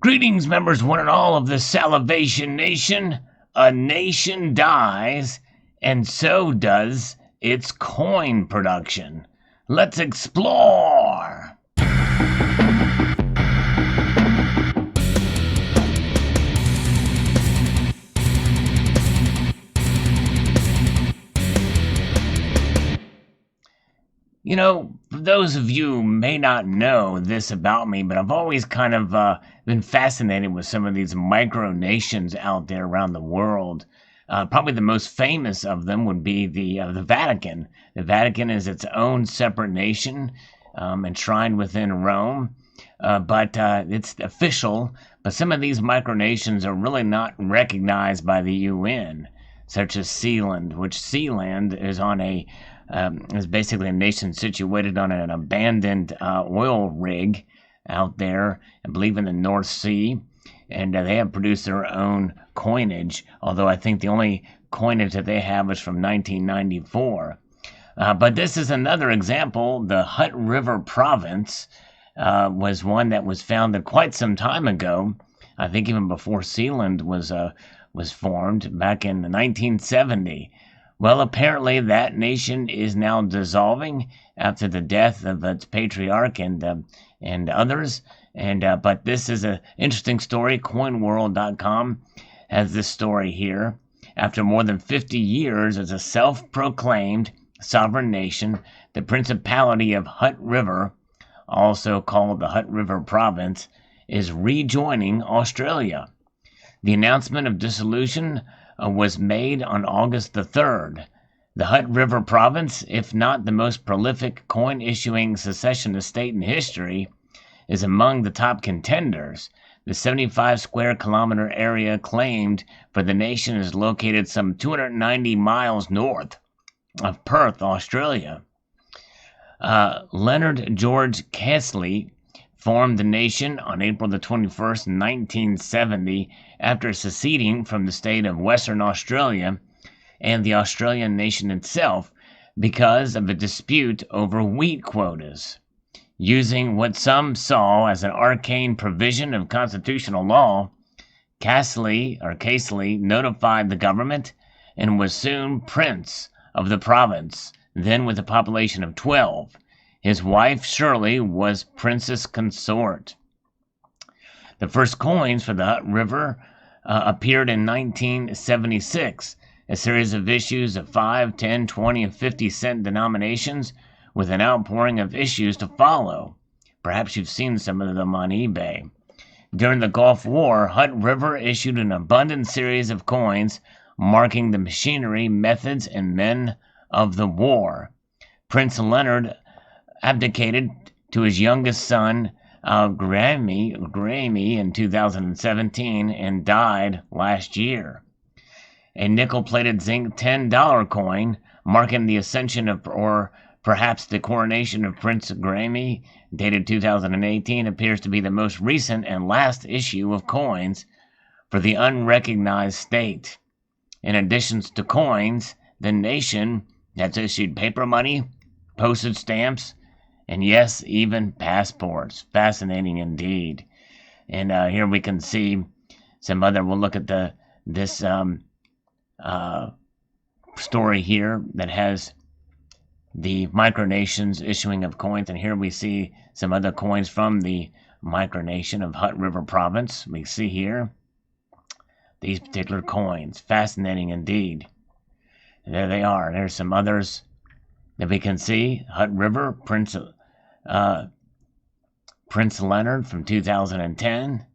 Greetings, members, one and all of the Salivation Nation. A nation dies, and so does its coin production. Let's explore! You know, for those of you who may not know this about me, but I've always kind of been fascinated with some of these micronations out there around the world. Probably the most famous of them would be the Vatican. The Vatican is its own separate nation, enshrined within Rome, but it's official. But some of these micronations are really not recognized by the UN, such as Sealand, which Sealand is basically a nation situated on an abandoned oil rig out there, I believe in the North Sea, and they have produced their own coinage, although I think the only coinage that they have is from 1994. But this is another example. The Hutt River province was one that was founded quite some time ago. I think even before Sealand was formed back in 1970. Well, apparently that nation is now dissolving after the death of its patriarch and others. But this is an interesting story. CoinWorld.com has this story here. After more than 50 years as a self-proclaimed sovereign nation, the Principality of Hutt River, also called the Hutt River Province, is rejoining Australia. The announcement of dissolution was made on August the 3rd. The Hutt River Province, if not the most prolific coin-issuing secessionist state in history, is among the top contenders. The 75 square kilometer area claimed for the nation is located some 290 miles north of Perth, Australia. Leonard George Casely formed the nation on April the 21st, 1970, after seceding from the state of Western Australia and the Australian nation itself because of a dispute over wheat quotas. Using what some saw as an arcane provision of constitutional law, Casely notified the government and was soon prince of the province, then with a population of 12. His wife, Shirley, was princess consort. The first coins for the Hutt River appeared in 1976, a series of issues of 5, 10, 20, and 50-cent denominations with an outpouring of issues to follow. Perhaps you've seen some of them on eBay. During the Gulf War, Hutt River issued an abundant series of coins marking the machinery, methods, and men of the war. Prince Leonard abdicated to his youngest son, Grammy, in 2017 and died last year. A nickel-plated zinc $10 coin marking the ascension of, or perhaps the coronation of Prince Grammy, dated 2018, appears to be the most recent and last issue of coins for the unrecognized state. In addition to coins, the nation has issued paper money, postage stamps, and yes, even passports. Fascinating indeed. And here we can see some other, we'll look at this story here that has the micronations issuing of coins, and here we see some other coins from the micronation of Hutt River Province. We see here these particular coins. Fascinating indeed. And there they are. There's some others that we can see. Hutt River, Prince Leonard from 2010.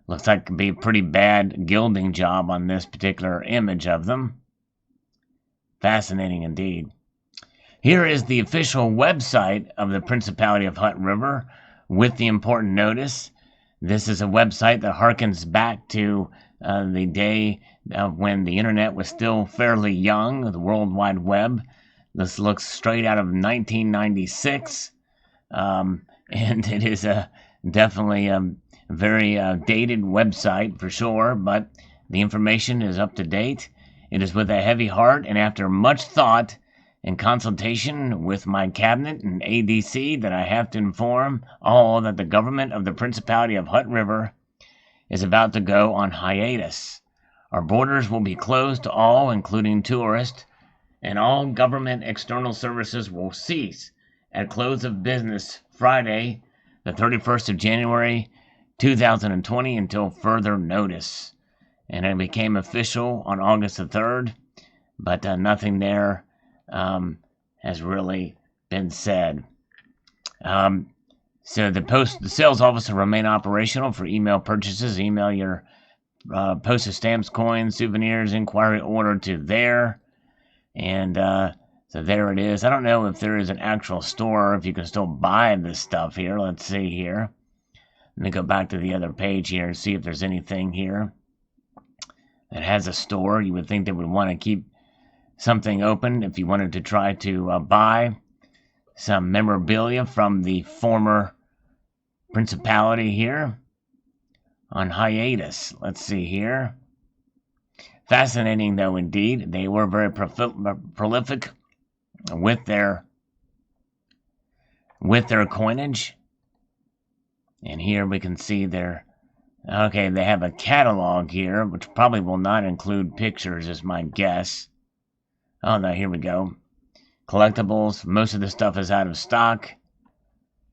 Looks like it could be a pretty bad gilding job on this particular image of them. Fascinating indeed. Here is the official website of the Principality of Hutt River with the important notice. This is a website that harkens back to the day when the internet was still fairly young, the World Wide Web. This looks straight out of 1996, and it is definitely a very dated website for sure, but the information is up to date. It is with a heavy heart and after much thought and consultation with my cabinet and ADC that I have to inform all that the government of the Principality of Hutt River is about to go on hiatus. Our borders will be closed to all, including tourists, and all government external services will cease at close of business Friday, the 31st of January, 2020 until further notice. And it became official on August the 3rd, but nothing there has really been said. So the sales office will remain operational for email purchases. Email your postage stamps, coins, souvenirs, inquiry order to there. And so there it is. I don't know if there is an actual store, if you can still buy this stuff here. Let's see here. Let me go back to the other page here and see if there's anything here that has a store. You would think they would want to keep something open if you wanted to try to buy some memorabilia from the former principality here on hiatus. Let's see here. Fascinating, though, indeed. They were very prolific with their coinage. And here we can see they have a catalog here, which probably will not include pictures, is my guess. Oh, no, here we go. Collectibles. Most of the stuff is out of stock.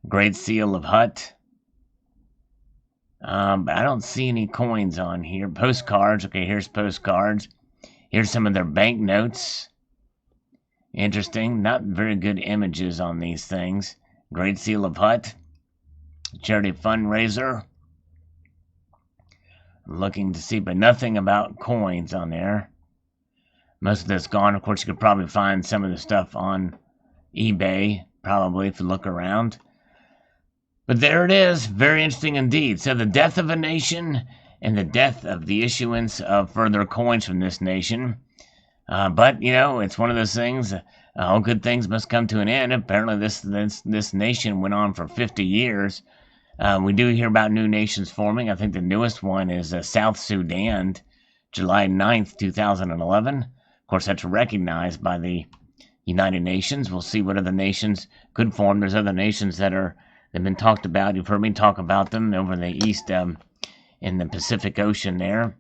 Great Seal of Hut. But I don't see any coins on here. Postcards. Okay, here's postcards. Here's some of their banknotes. Interesting. Not very good images on these things. Great Seal of Hut. Charity fundraiser. Looking to see, but nothing about coins on there. Most of that's gone. Of course, you could probably find some of the stuff on eBay, probably, if you look around. But there it is. Very interesting indeed. So the death of a nation and the death of the issuance of further coins from this nation. But, it's one of those things. All good things must come to an end. Apparently this nation went on for 50 years. We do hear about new nations forming. I think the newest one is South Sudan, July 9th, 2011. Of course, that's recognized by the United Nations. We'll see what other nations could form. There's other nations they've been talked about. You've heard me talk about them over in the east, in the Pacific Ocean there.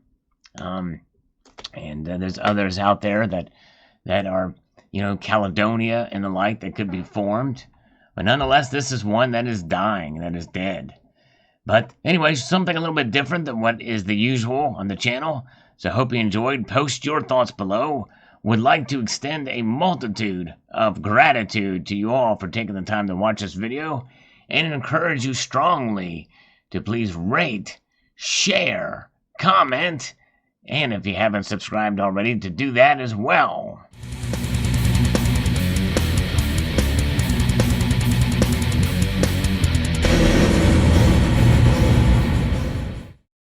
And there's others out there that are, Caledonia and the like that could be formed. But nonetheless, this is one that is dying, that is dead. But anyway, something a little bit different than what is the usual on the channel. So I hope you enjoyed. Post your thoughts below. Would like to extend a multitude of gratitude to you all for taking the time to watch this video, and encourage you strongly to please rate, share, comment, and if you haven't subscribed already, to do that as well.